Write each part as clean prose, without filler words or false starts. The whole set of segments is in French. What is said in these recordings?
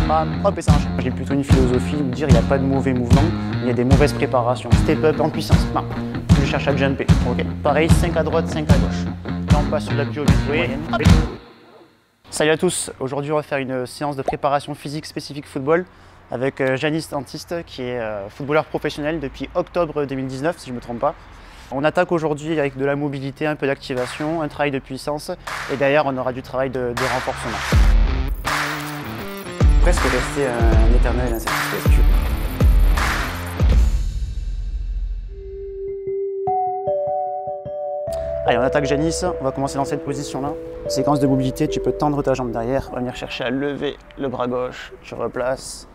bam, hop et ça enchaîne. J'ai plutôt une philosophie de dire il n'y a pas de mauvais mouvements, il y a des mauvaises préparations. Step up en puissance, bam. Je cherche à jumper, ok. Pareil, 5 à droite, 5 à gauche. Là on passe sur la pliométrie moyenne. Salut à tous, aujourd'hui on va faire une séance de préparation physique spécifique football avec Janis Antiste qui est footballeur professionnel depuis octobre 2019 si je ne me trompe pas. On attaque aujourd'hui avec de la mobilité, un peu d'activation, un travail de puissance et derrière on aura du travail de renforcement. Presque rester un éternel insatisfait. Allez, on attaque Janis, on va commencer dans cette position-là. Séquence de mobilité, tu peux tendre ta jambe derrière, on va venir chercher à lever le bras gauche, tu replaces,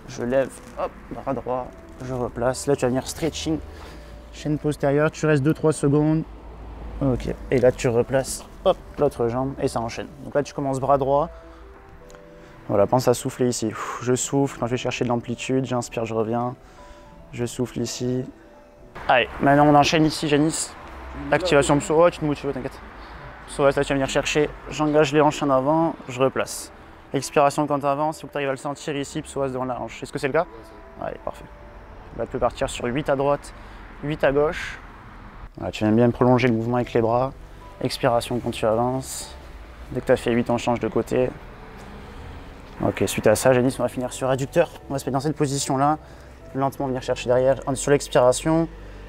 je lève, hop, bras droit, je replace. Là, tu vas venir stretching, chaîne postérieure, tu restes 2-3 secondes. Ok, et là, tu replaces, hop, l'autre jambe et ça enchaîne. Donc là, tu commences bras droit. Voilà, pense à souffler ici. Je souffle, quand je vais chercher de l'amplitude, j'inspire, je reviens. Je souffle ici. Allez, maintenant on enchaîne ici, Janis. L'activation psoas, tu te motives, t'inquiète. Psoas, là tu vas venir chercher, j'engage les hanches en avant, je replace. Expiration quand tu avances, il faut que tu arrives à le sentir ici, psoas devant la hanche. Est-ce que c'est le cas? Allez, parfait. Là tu peux partir sur 8 à droite, 8 à gauche. Voilà, tu viens bien prolonger le mouvement avec les bras. Expiration quand tu avances. Dès que tu as fait 8, on change de côté. Ok, suite à ça, Janis, on va finir sur adducteur. On va se mettre dans cette position-là. Lentement venir chercher derrière. Sur l'expiration,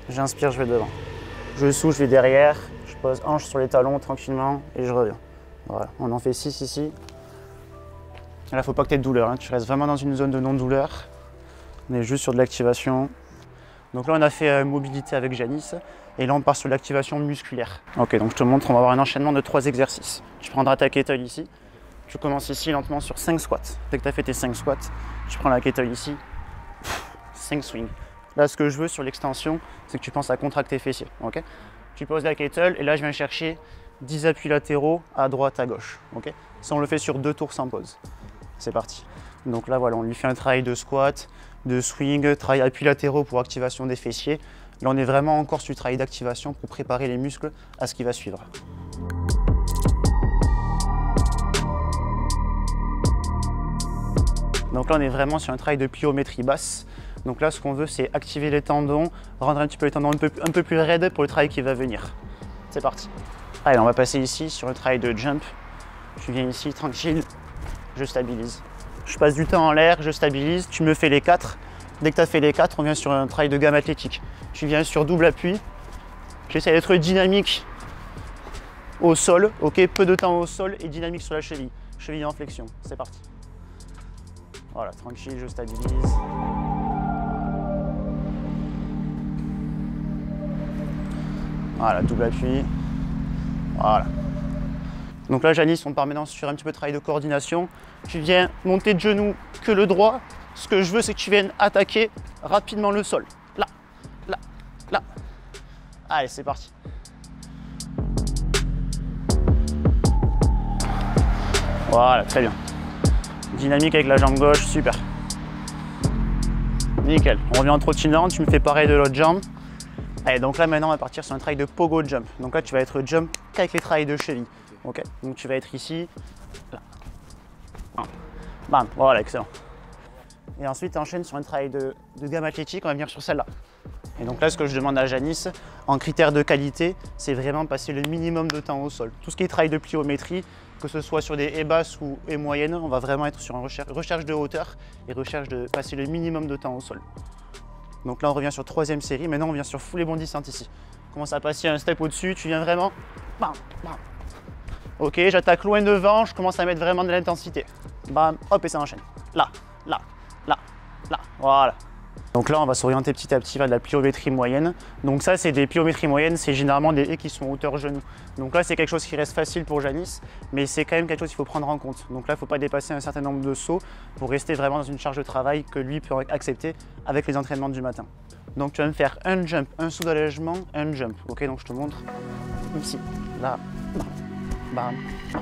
j'inspire, je vais devant. Je souffle, je vais derrière. Je pose hanche sur les talons tranquillement et je reviens. Voilà, on en fait 6 ici. Là, il ne faut pas que tu aies de douleur. Hein. Tu restes vraiment dans une zone de non-douleur. On est juste sur de l'activation. Donc là, on a fait mobilité avec Janis. Et là, on part sur l'activation musculaire. Ok, donc je te montre, on va avoir un enchaînement de 3 exercices. Tu prendras ta kettlebell ici. Tu commences ici lentement sur 5 squats. Dès que tu as fait tes 5 squats, tu prends la kettlebell ici. 5 swings. Là, ce que je veux sur l'extension, c'est que tu penses à contracter tes fessiers. Okay, tu poses la kettlebell et là, je viens chercher 10 appuis latéraux à droite, à gauche. Okay, ça, on le fait sur 2 tours sans pause. C'est parti. Donc là, voilà, on lui fait un travail de squat, de swing, travail appuis latéraux pour activation des fessiers. Là, on est vraiment encore sur du travail d'activation pour préparer les muscles à ce qui va suivre. Donc là, on est vraiment sur un travail de pliométrie basse. Donc là, ce qu'on veut, c'est activer les tendons, rendre un petit peu les tendons un peu plus raides pour le travail qui va venir. C'est parti. Allez, on va passer ici sur le travail de jump. Tu viens ici, tranquille, je stabilise. Je passe du temps en l'air, je stabilise, tu me fais les 4. Dès que tu as fait les 4, on vient sur un travail de gamme athlétique. Tu viens sur double appui. J'essaie d'être dynamique au sol, ok, peu de temps au sol et dynamique sur la cheville. Cheville en flexion, c'est parti. Voilà, tranquille, je stabilise. Voilà, double appui. Voilà. Donc là, Janis, on part maintenant sur un petit peu de travail de coordination. Tu viens monter de genoux que le droit. Ce que je veux, c'est que tu viennes attaquer rapidement le sol. Là, là, là. Allez, c'est parti. Voilà, très bien. Dynamique avec la jambe gauche, super. Nickel. On revient en trottinant, tu me fais pareil de l'autre jambe. Allez, donc là maintenant on va partir sur un travail de pogo jump. Donc là tu vas être jump qu'avec les travails de cheville. Ok. Donc tu vas être ici, là. Bam, voilà, excellent. Et ensuite tu enchaînes sur un travail de gamme athlétique, on va venir sur celle-là. Et donc là ce que je demande à Janis, en critère de qualité, c'est vraiment passer le minimum de temps au sol. Tout ce qui est travail de pliométrie, que ce soit sur des haies basses ou haies moyennes, on va vraiment être sur une recherche de hauteur et recherche de passer le minimum de temps au sol. Donc là on revient sur 3e série, maintenant on vient sur full et bondissante ici. On commence à passer un step au-dessus, tu viens vraiment, bam, bam. Ok, j'attaque loin devant, je commence à mettre vraiment de l'intensité. Bam, hop et ça enchaîne. Là, là, là, là, voilà. Donc là on va s'orienter petit à petit vers de la pliométrie moyenne. Donc ça c'est des pliométries moyennes, c'est généralement des haies qui sont hauteur genou. Donc là c'est quelque chose qui reste facile pour Janis, mais c'est quand même quelque chose qu'il faut prendre en compte. Donc là il ne faut pas dépasser un certain nombre de sauts pour rester vraiment dans une charge de travail que lui peut accepter avec les entraînements du matin. Donc tu vas me faire un jump, un saut d'allègement, un jump. Ok, donc je te montre ici, là, bam, bam, bam.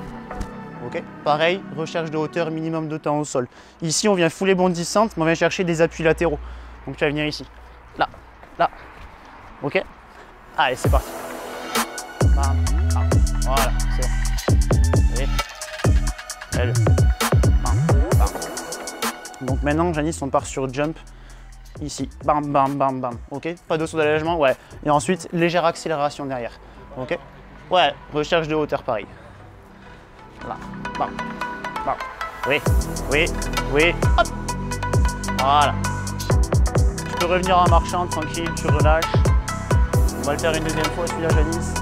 Ok, pareil, recherche de hauteur, minimum de temps au sol. Ici on vient full et bondissante, mais on vient chercher des appuis latéraux. Donc tu vas venir ici, là, là, ok. Allez, c'est parti. Bam, bam. Voilà, c'est bon. Et bam, bam. Donc maintenant, Janice, on part sur jump. Ici, bam, bam, bam, bam, ok? Pas de saut d'allègement, ouais. Et ensuite, légère accélération derrière, ok? Ouais, recherche de hauteur, pareil. Là, bam, bam. Oui, oui, oui, hop. Voilà. Tu peux revenir en marchant, tranquille, tu relâches. On va le faire une deuxième fois, celui-là, Janice.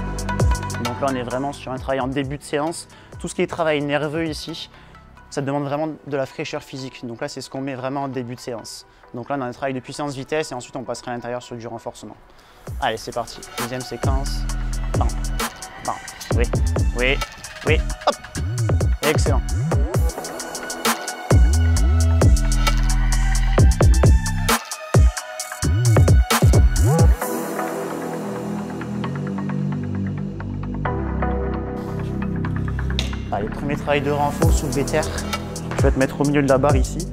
Donc là, on est vraiment sur un travail en début de séance. Tout ce qui est travail nerveux ici, ça demande vraiment de la fraîcheur physique. Donc là, c'est ce qu'on met vraiment en début de séance. Donc là, on a un travail de puissance-vitesse et ensuite, on passera à l'intérieur sur du renforcement. Allez, c'est parti. Deuxième séquence. Bam, bam. Oui, oui, oui. Hop. Excellent. Allez, premier travail de renfort, soulevé terre. Je vais te mettre au milieu de la barre ici.